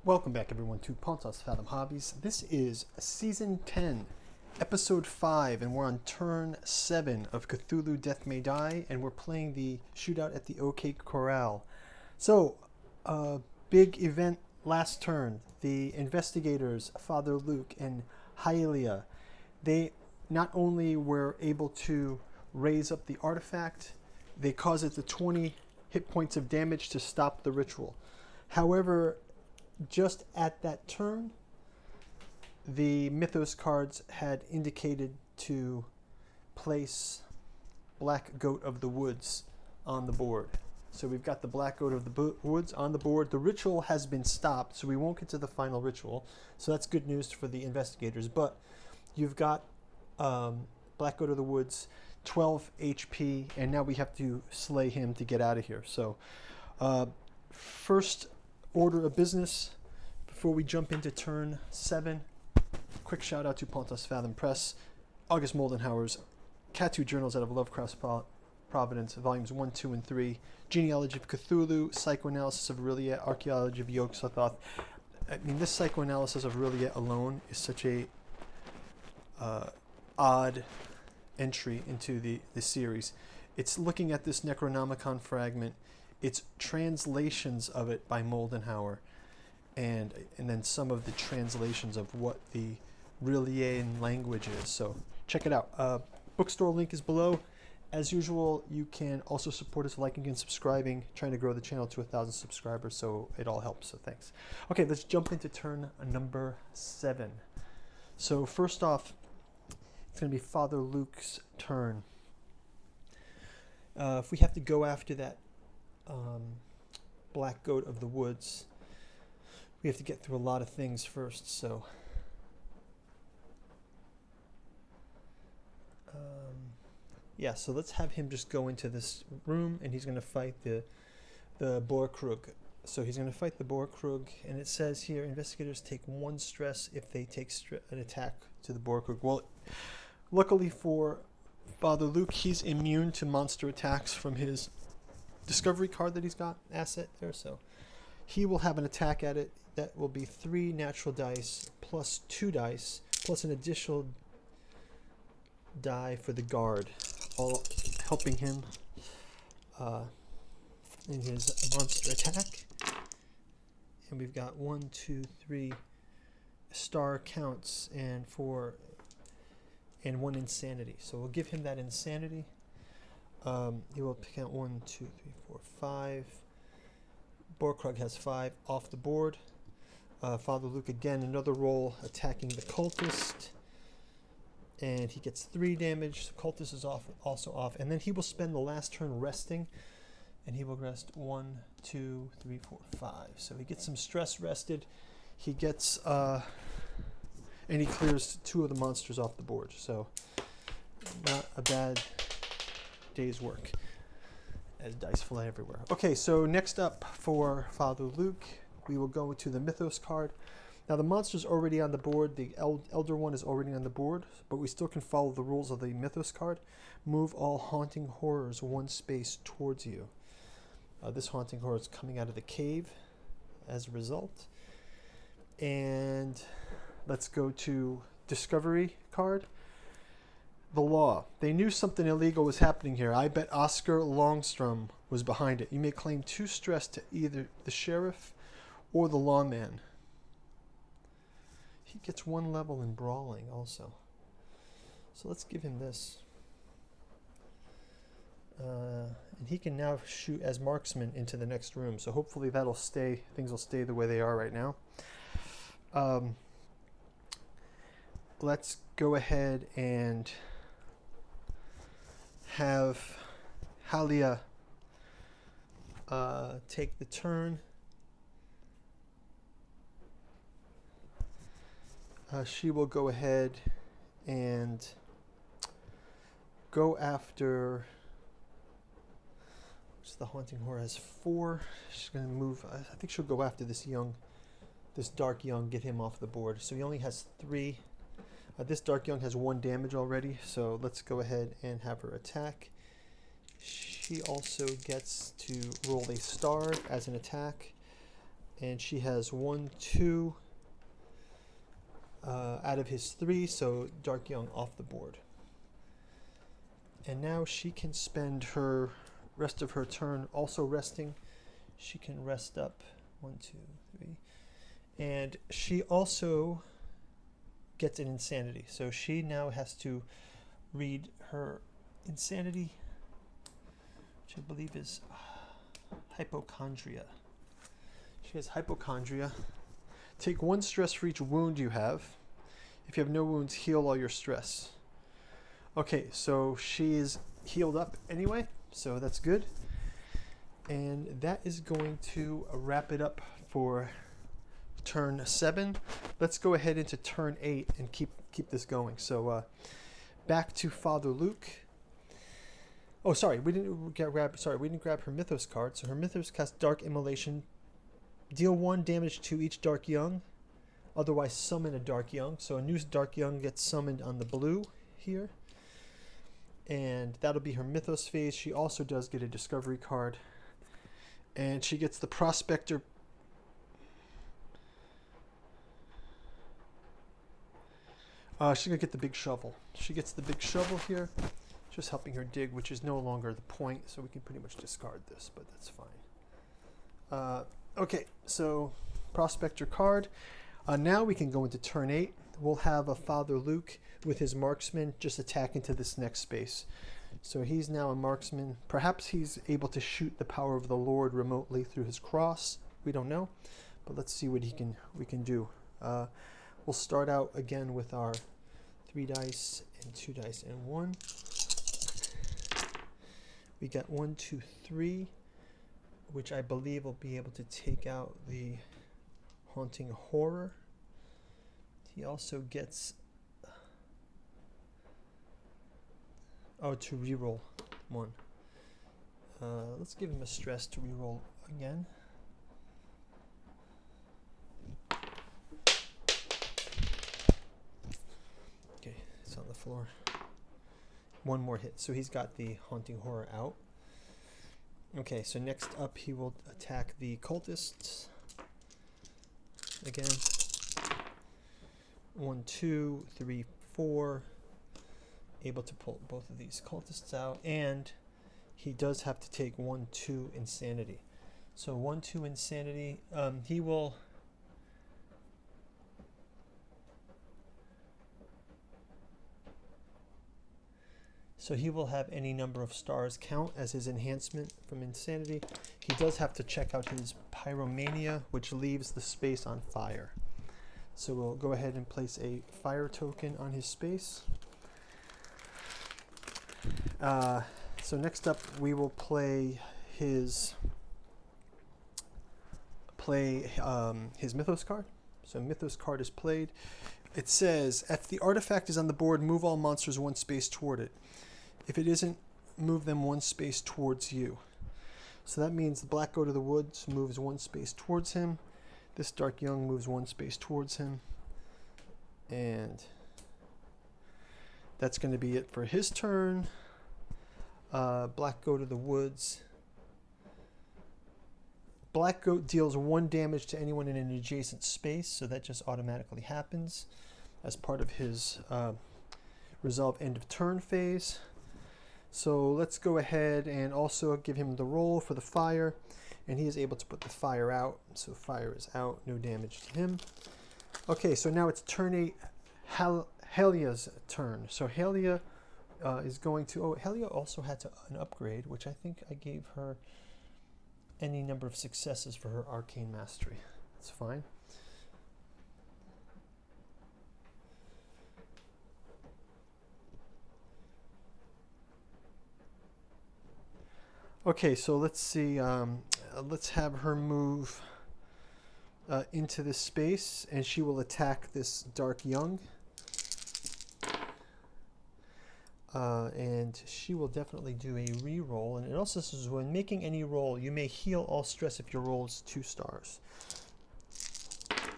Welcome back, everyone, to Pontos Fathom Hobbies. This is Season 10, Episode 5, and we're on Turn 7 of Cthulhu Death May Die, and we're playing the shootout at the OK Corral. So, big event last turn. The investigators, Father Luke and Hylia, they not only were able to raise up the artifact, they caused it to 20 hit points of damage to stop the ritual. However, just at that turn, the Mythos cards had indicated to place Black Goat of the Woods on the board. So we've got the Black Goat of the Woods on the board. The ritual has been stopped, so we won't get to the final ritual. So that's good news for the investigators. But you've got Black Goat of the Woods, 12 HP, and now we have to slay him to get out of here. So first order of business before we jump into turn 7. Quick shout out to Pontos Fathom Press, August Moldenhauer's Cthulhu Journals out of Lovecraft's Providence, volumes 1, 2, and 3, Genealogy of Cthulhu, Psychoanalysis of Rilliet, Archaeology of Yog-Sothoth. I mean, this Psychoanalysis of Rilliet alone is such a odd entry into the series. It's looking at this Necronomicon fragment. It's translations of it by Moldenhauer, and then some of the translations of what the Rillian language is. So check it out. Bookstore link is below. As usual, you can also support us liking and subscribing, trying to grow the channel to 1,000 subscribers, so it all helps, so thanks. Okay, let's jump into turn number 7. So first off, it's going to be Father Luke's turn. If we have to go after that Black Goat of the Woods, we have to get through a lot of things first, so yeah, so let's have him just go into this room, and he's going to fight the Borkrug. So he's going to fight the Borkrug, and it says here, investigators take 1 stress if they take an attack to the Borkrug. Well, luckily for Father Luke, he's immune to monster attacks from his discovery card that he's got, asset there, so he will have an attack at it. That will be 3 natural dice plus 2 dice plus an additional die for the guard, all helping him in his monster attack. And we've got 1, 2, 3 star counts and 4 and 1 insanity. So we'll give him that insanity. He will pick out 1, 2, 3, 4, 5. Borkrug has 5 off the board. Father Luke again, another roll attacking the cultist, and he gets 3 damage. The cultist is also off, and then he will spend the last turn resting, and he will rest 1, 2, 3, 4, 5. So he gets some stress rested. He gets and he clears 2 of the monsters off the board. So not a bad day's work, as dice fly everywhere. Okay, so next up for Father Luke, we will go to the Mythos card. Now the monster's already on the board. The Elder one is already on the board, but we still can follow the rules of the Mythos card. Move all haunting horrors 1 space towards you. This haunting horror is coming out of the cave as a result. And let's go to Discovery card. The law. They knew something illegal was happening here. I bet Oscar Longstrom was behind it. You may claim 2 stress to either the sheriff or the lawman. He gets 1 level in brawling also. So let's give him this. And he can now shoot as marksman into the next room. So hopefully that'll stay, things will stay the way they are right now. Let's go ahead and have Hylia take the turn. She will go ahead and go after, which the haunting horror has 4. She's going to move, I think she'll go after this dark young, get him off the board. So he only has 3. This dark young has 1 damage already, so let's go ahead and have her attack. She also gets to roll a star as an attack. and she has 1, 2 out of his 3, so Dark Young off the board. And now she can spend her rest of her turn also resting. She can rest up 1, 2, 3, and she also gets an insanity. So she now has to read her insanity, which I believe is hypochondria. She has hypochondria. Take 1 stress for each wound you have. If you have no wounds, heal all your stress. Okay, so she is healed up anyway, so that's good. And that is going to wrap it up for turn 7. Let's go ahead into turn 8 and keep this going. So back to Father Luke. Oh, sorry, we didn't grab her Mythos card. So her Mythos casts Dark Immolation. Deal 1 damage to each Dark Young. Otherwise, summon a Dark Young. So a new Dark Young gets summoned on the blue here. And that'll be her Mythos phase. She also does get a Discovery card. And she gets the Prospector. She's going to get the big shovel. She gets the big shovel here. Just helping her dig, which is no longer the point. So we can pretty much discard this, but that's fine. Okay, so Prospector card. Now we can go into turn 8. We'll have a Father Luke with his marksman just attack into this next space. So he's now a marksman. Perhaps he's able to shoot the power of the Lord remotely through his cross. We don't know, but let's see what we can do. We'll start out again with our 3 dice and 2 dice and 1. We got 1, 2, 3, which I believe will be able to take out the Haunting Horror. He also gets to reroll 1. Let's give him a stress to reroll again. Okay, it's on the floor. 1 more hit, so he's got the Haunting Horror out. Okay, so next up he will attack the cultists again. 1, 2, 3, 4. Able to pull both of these cultists out, and he does have to take 1, 2 insanity. So 1, 2 insanity. He will. So he will have any number of stars count as his enhancement from insanity. He does have to check out his Pyromania, which leaves the space on fire. So we'll go ahead and place a fire token on his space. So next up we will play his Mythos card. So Mythos card is played. It says, if the artifact is on the board, move all monsters 1 space toward it. If it isn't, move them 1 space towards you. So that means the Black Goat of the Woods moves 1 space towards him. This Dark Young moves 1 space towards him. And that's going to be it for his turn. Black Goat of the Woods. Black Goat deals 1 damage to anyone in an adjacent space, so that just automatically happens as part of his resolve end of turn phase. So let's go ahead and also give him the roll for the fire, and he is able to put the fire out. So fire is out, no damage to him. Okay, so now it's turn 8, Helia's turn. So Helia is going to, Helia also had an upgrade, which I think I gave her any number of successes for her Arcane Mastery. That's fine. Okay, so let's see. Let's have her move into this space, and she will attack this Dark Young. And she will definitely do a re-roll. And it also says, when making any roll, you may heal all stress if your roll is 2 stars.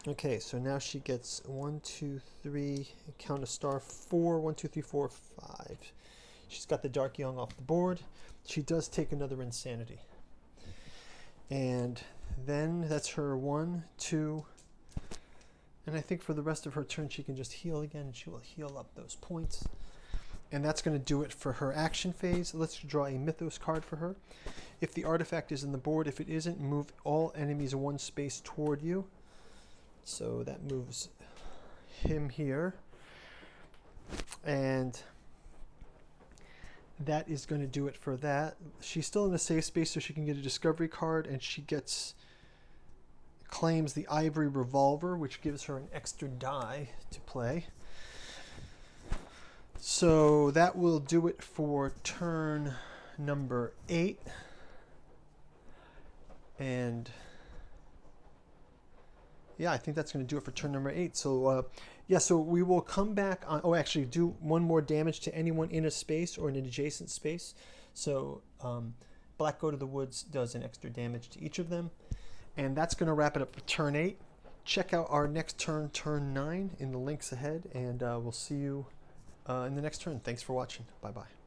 Okay, so now she gets 1, 2, 3, count a star, 4, 1, 2, 3, 4, 5. She's got the Dark Young off the board. She does take another insanity. And then that's her 1, 2, and I think for the rest of her turn she can just heal again, and she will heal up those points. And that's going to do it for her action phase. Let's draw a Mythos card for her. If the artifact is in the board, if it isn't, move all enemies 1 space toward you. So that moves him here. And that is going to do it for that. She's still in a safe space, so she can get a discovery card, and she claims the Ivory Revolver, which gives her an extra die to play. So that will do it for turn number 8. And yeah, I think that's going to do it for turn number 8. So yeah, so we will come back on, oh, actually do 1 more damage to anyone in a space or in an adjacent space. So Black Goat of the Woods does an extra damage to each of them. And that's going to wrap it up for turn 8. Check out our next turn, turn 9, in the links ahead, and we'll see you in the next turn. Thanks for watching. Bye-bye.